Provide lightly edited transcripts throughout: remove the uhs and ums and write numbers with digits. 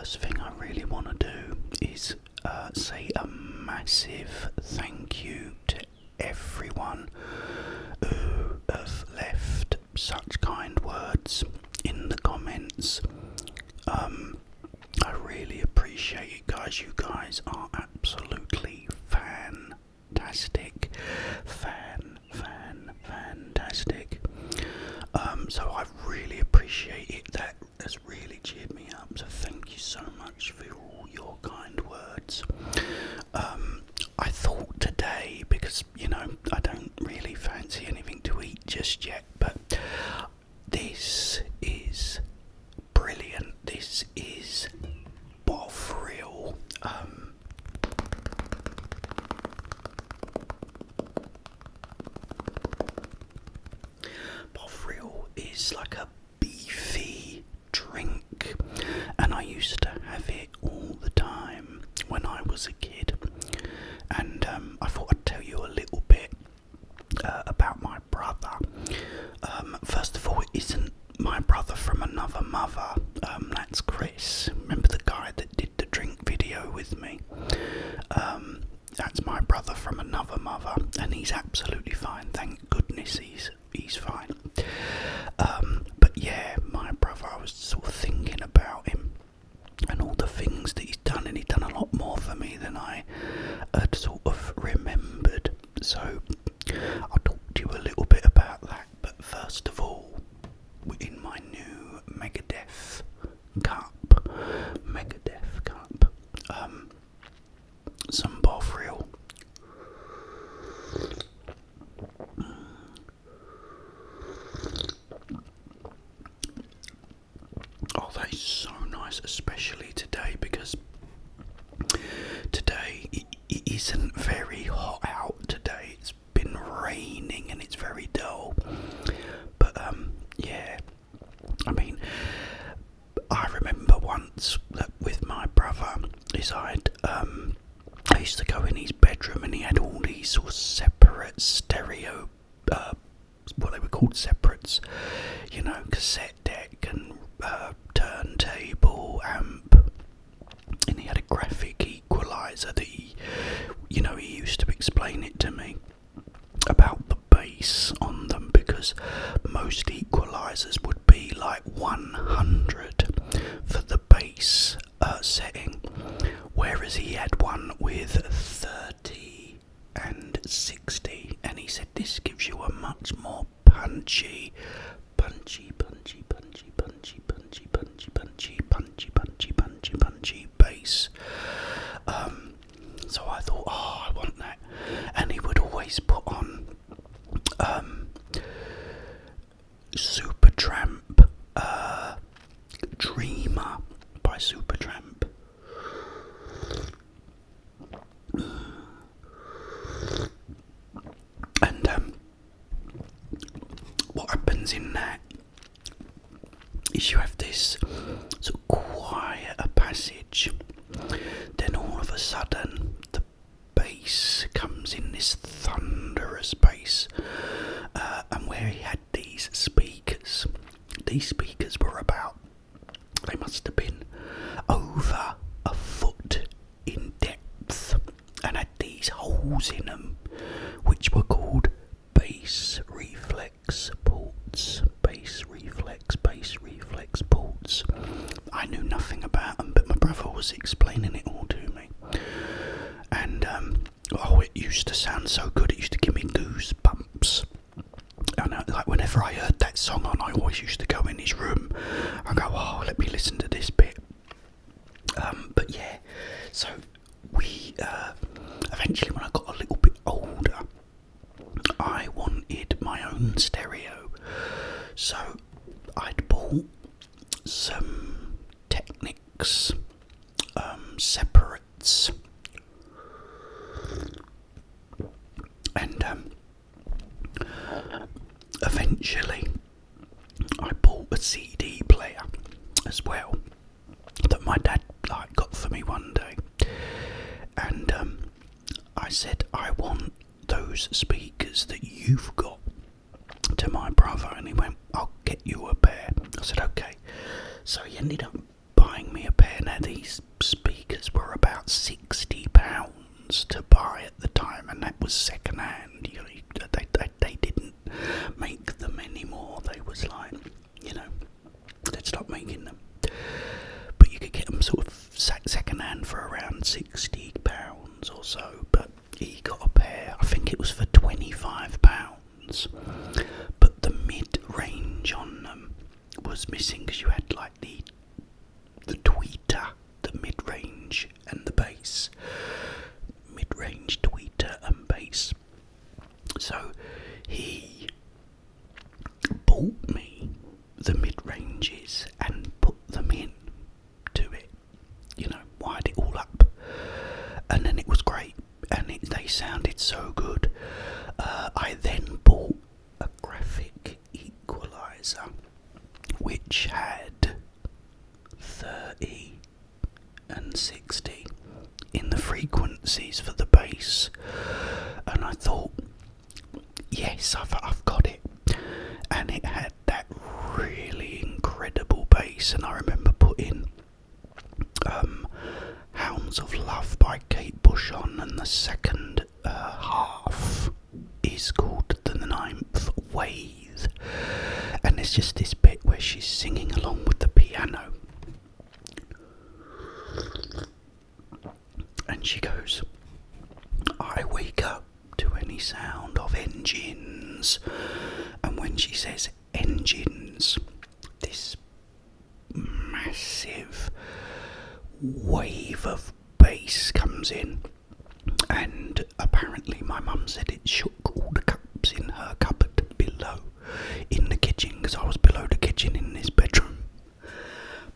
first thing I really want to do is say a massive thank you to everyone who have left such kind words in the comments. I really appreciate it, guys. You guys are absolutely fantastic. Fantastic. So I really appreciate it. That has really cheered me up. So thank you so much for all your kind words. I thought today, because I don't really fancy anything to eat just yet, but this is brilliant. This is Bovril. Bovril is like a beefy drink, and I used to have it all the time when I was a kid. And I thought I'd tell you a little bit about my brother. First of all, it isn't my brother from another mother. That's Chris. Remember the guy that did the drink video with me? That's my brother from another mother, and he's absolutely fine. Thank goodness he's fine. But yeah, my brother, I was sort of thinking about him and all the things that he's done, and he's done a lot more for me than I had sort of remembered. So I'll talk to you a little bit about that. But first of all, in my new Megadeth cup, some Bovril. Oh, that is so nice, especially today, because today it isn't very hot out today. It's been raining and it's very dull. But yeah, I mean, I remember once that with my brother, I used to go in his bedroom and he had all these sort of separate stereo, what they were called separates, cassette deck and turntable, amp, and he had a graphic equalizer that he used to explain it to me about the bass on them, because most equalizers would be like 100 for the bass setting, whereas he had one with 30 and 60, and he said this gives you a much more punchy bass. So I thought, I want that. And he would always put on Supertramp, Dreamer by Supertramp. And what happens in that is you have this sort of quieter passage, then all of a sudden the bass comes in this thunderous bass, and where he had these speakers were they must have been over a foot in depth, and had these holes in them which were called bass reflex ports. I knew nothing about them, but my brother was explaining it all to me, and it used to sound so good. It used to give me goosebumps. And like whenever I heard that song on, I always used to go in his room and go, let me listen to this bit. But yeah, so we eventually, when I got a little bit older, I wanted my own stereo. So I'd bought some Technics separates, and eventually I bought a CD player as well that my dad got for me one day, and I said, I want those speakers that you've got, to my brother, and he went, I'll get you a pair. I said, okay. So he ended up buying me a pair. Now the ones, but the mid-range on them was missing because you had like the tweeter, the mid-range and the bass. Mid-range, tweeter and bass. So he bought me the mid-ranges and put them in to it, wired it all up, and then it was great, and they sounded so good. I then bought a graphic equalizer which had 30 and 60 in the frequencies for the bass, and I thought, yes, I've got it. And it had that really incredible bass, and I remember putting Hounds of Love by Kate Bush on, and the second half is called The Ninth Wave, and there's just this bit where she's singing along with the piano, and she goes, I wake up to any sound of engines. And when she says engines, this massive wave of bass comes in, and apparently my mum said it shook all the cups in her cupboard below in the kitchen, because I was below the kitchen in this bedroom.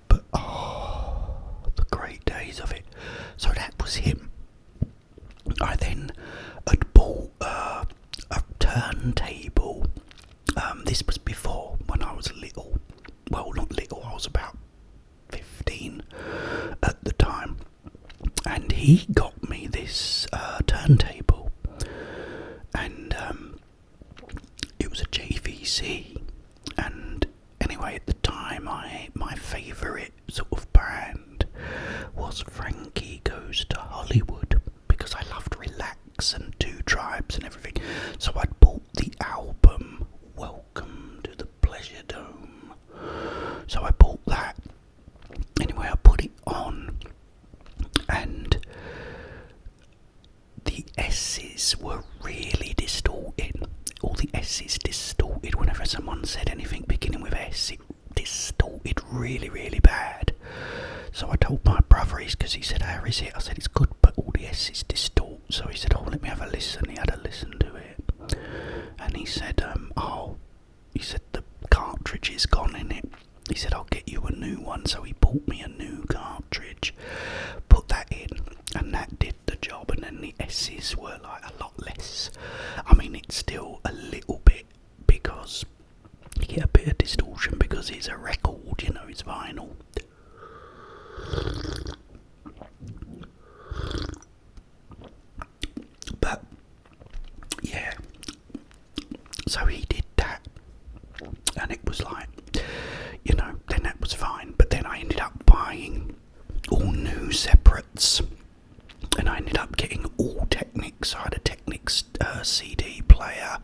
But the great days of it. So that was him. I then had bought a turntable. This was before, when I was little. Well, not little, I was about 15 at the time. And he got me this turntable. And it was a JVC. And anyway, at the time, my favourite sort of band was Frankie Goes to Hollywood, because I loved Relax and Two Tribes and everything. So I'd bought the album Welcome to the Pleasure Dome. So I bought that. Anyway, I put it on, and the S's were really distorted. All the S's distorted. Whenever someone said anything beginning with S, it distorted really, really bad. So I told my brother, because he said, how is it? I said, it's good, but all the S's distort. So he said, let me have a listen. He had a listen to it. And he said, the cartridge is gone in it. He said, I'll get you a new one. So he bought me a new cartridge, put that in, and that did the job. And then the S's were like a lot less. I mean, it's still a little bit, because you get a bit of distortion because it's a record, it's vinyl. But yeah, so he did that, and it was like, then that was fine. But then I ended up buying all new separates, and I ended up getting all Technics. I had a Technics CD player,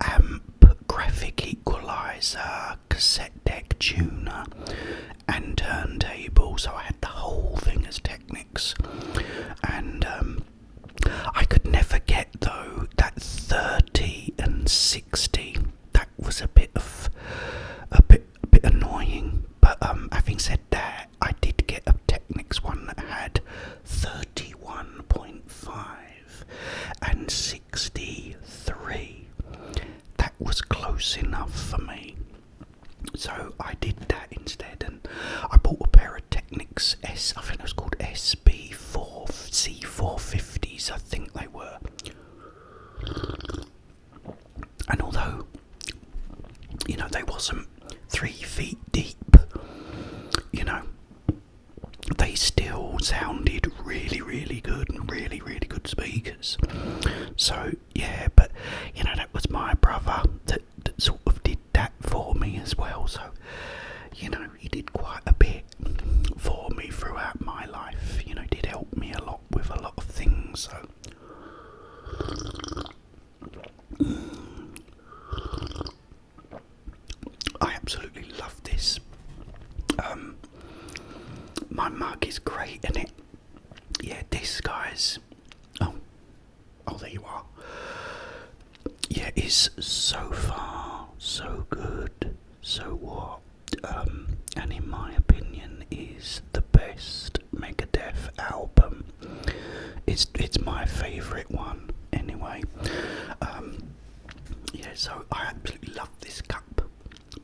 amp, graphic equalizer, cassette deck tuner, and turntable. So I had the whole thing as Technics. And I could never get, though, that 30 and 60. That was a bit annoying. But having said that, I did get a Technics one that had 31.5 and 63. That was close enough for me. So I did that instead, and I bought a pair of Technics I think it was called SB4 C450s, I think they were. And although, they wasn't 3 feet deep, they still sounded really, really good, and really, really good speakers. So yeah, but that was my brother that sort of did that for me as well. So he did quite a bit for me throughout my life. Did help me a lot with a lot of things. So I absolutely love this. My mug is great, isn't it? Yeah, this, guys. Oh, there you are. Yeah, is so far so good. So what? And in my opinion, is the best Megadeth album. It's my favourite one anyway. Yeah, so I absolutely love this cup,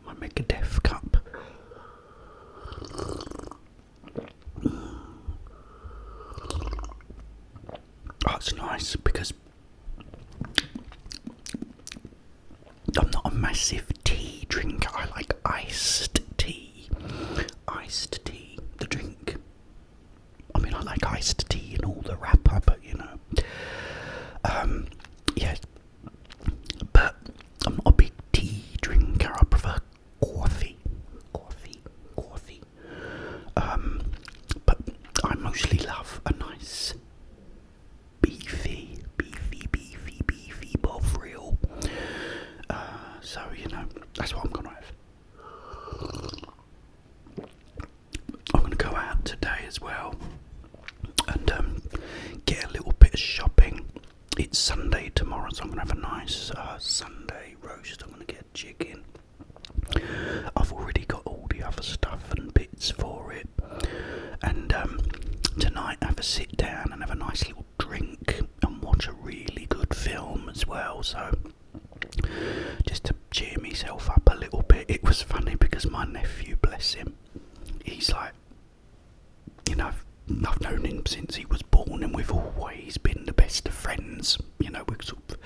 my Megadeth cup. Oh, it's nice because I'm not a massive tea drinker. I like iced tea. Iced tea, the drink. I mean, I like iced tea and all the wrapper, but you know. Yeah. But I'm not a big tea drinker. I prefer coffee. But I mostly love a nice beefy Bovril. So, you know, that's what I'm going to have. I'm going to go out today as well and get a little bit of shopping. It's Sunday tomorrow, so I'm going to have a nice Sunday roast. I'm going to get chicken. I've already got all the other stuff and bits for it. And tonight I have a sit down and have a nice little drink and watch a really good film as well. So just to cheer myself up a little bit. It was funny because my nephew, bless him, he's like, you know, I've known him since he was born and we've always been the best of friends. You know, we sort of,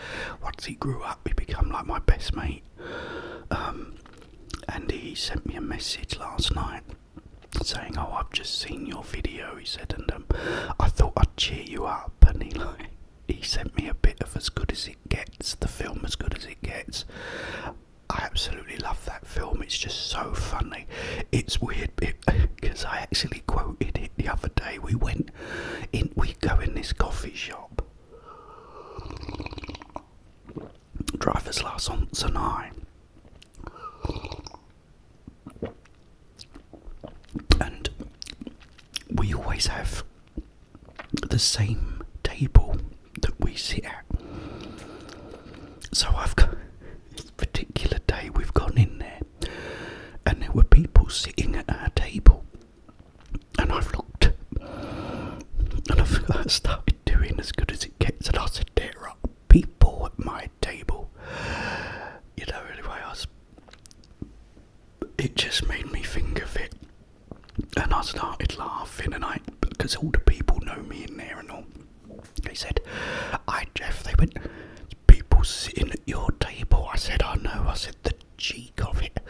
once he grew up, he became like my best mate. And he sent me a message last night saying, "Oh, I've just seen your video," he said, "and I thought I'd cheer you up." And he sent me a bit of As Good As It Gets, the film As Good As It Gets. I absolutely love that film. It's just so funny. It's weird because I actually quoted it the other day. We go in this coffee shop, driver's license and I, and we always have the same table that we sit at. So I've got this particular day we've gone in there and there were people sitting at our table, and I've looked and I started doing As Good As It Gets, and I said, there are people at my table. You know, anyway, it just made me think of it, and I started laughing, and because all the people know me in there and all. They said, Jeff, they went, people sitting at your table. I said, I know. I said, the cheek of it.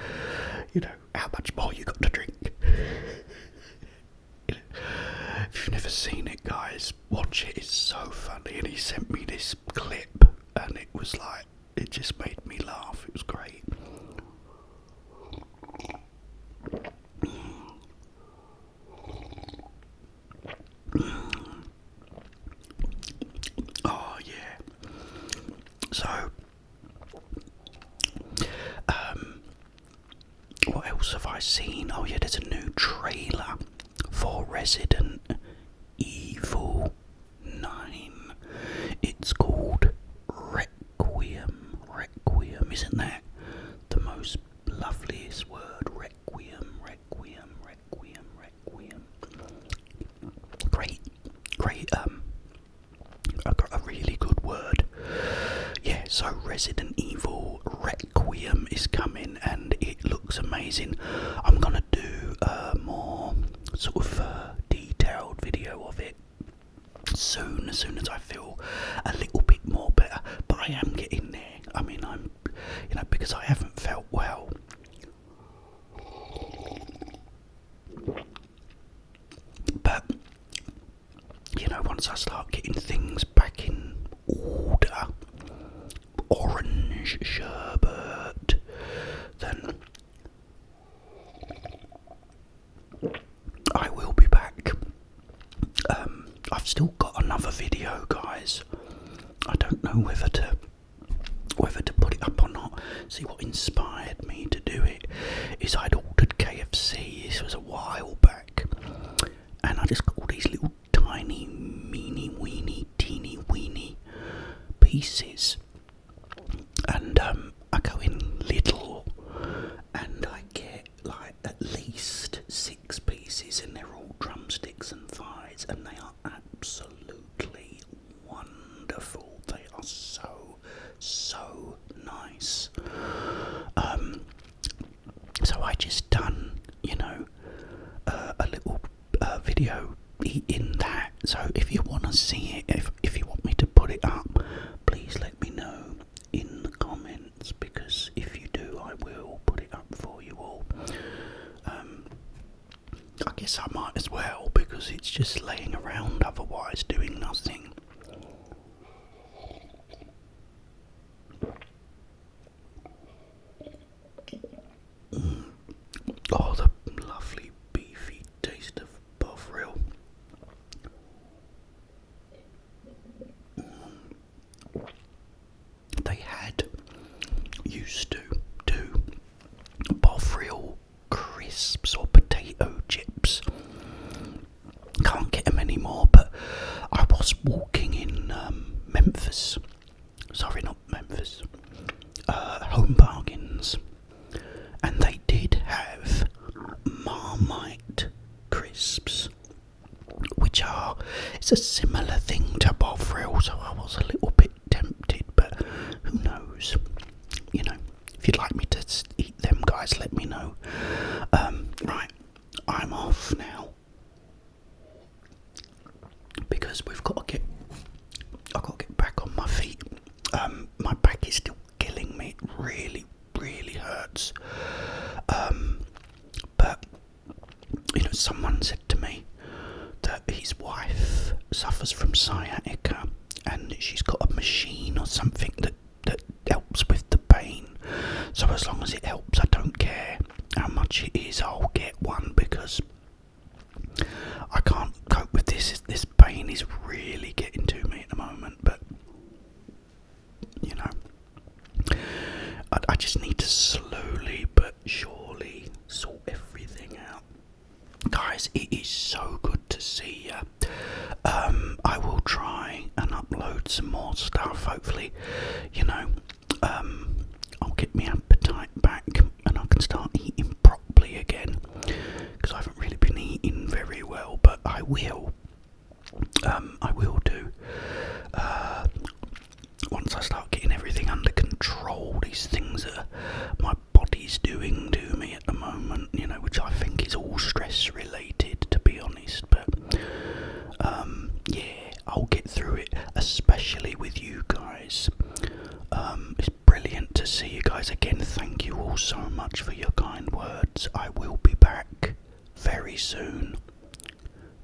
You know, how much more you got to drink? You know, if you've never seen it, guys, watch it. It's so funny. And he sent me this clip, and it was like, it just made me laugh. It was great. Oh yeah. So, what else have I seen? Oh yeah, there's a new trailer for Resident Evil 9. It's called Requiem. Requiem, isn't that the most loveliest word? Requiem. Great, a really good word. Yeah, so Resident Evil Requiem is coming and it looks amazing. I'm gonna do a more sort of detailed video of it soon, as soon as I feel a little bit more better. But I am getting there. I mean, I'm, you know, because I haven't felt well. But, you know, once I start getting things back in order, orange sherbet, then I will be back. I've still got another video, guys. I don't know whether to put it up or not. See, what inspired me to do it is I'd ordered KFC. This was a while back, and I just got all these little tiny, teeny weeny pieces, and video eating that. So if you want to see it, if you want me to put it up, please let me know in the comments, because if you do, I will put it up for you all. I guess I might as well, because it's just laying around otherwise doing nothing. Oh, the lovely beefy taste of Bovril. They used to do Bovril crisps or potato chips. Can't get them anymore, but I was walking in Memphis. Sorry, not Memphis. Home Bargains. And they did have Marmite crisps, which it's a similar thing to Bovril, so I was a little bit tempted, but who knows? You know, if you'd like me to eat them, guys, let me know. Right, I'm off now, because I've got to get back on my feet. My back is still killing me. It really, really hurts. But you know, someone said to me that his wife suffers from sciatica, and she's got a machine or something that helps with the pain. So as long as it helps, I don't care how much it is, I'll get one, because I can't cope with this. This pain is really getting to me at the moment. But you know, I just need to slowly but surely sort everything out. Guys, it is so good to see you. I will try and upload some more stuff. Hopefully, you know, I'll get my appetite back and I can start eating properly again, because I haven't really been eating very well, but I will. I will do. Once I start getting everything under control, these things that my body's doing to me at the moment, you know, which I think is all stress related, to be honest, but yeah, I'll get through it, especially with you guys. It's brilliant to see you guys again. Thank you all so much for your kind words. I will be back very soon,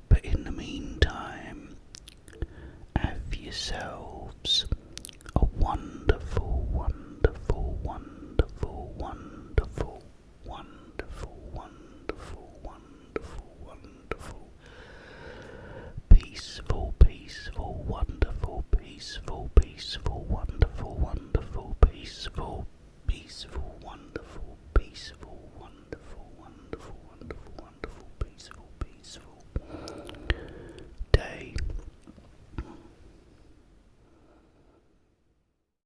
but in the meantime, have yourselves a wonderful, wonderful, wonderful, wonderful, wonderful, wonderful, wonderful, wonderful, peaceful, peaceful, wonderful, peaceful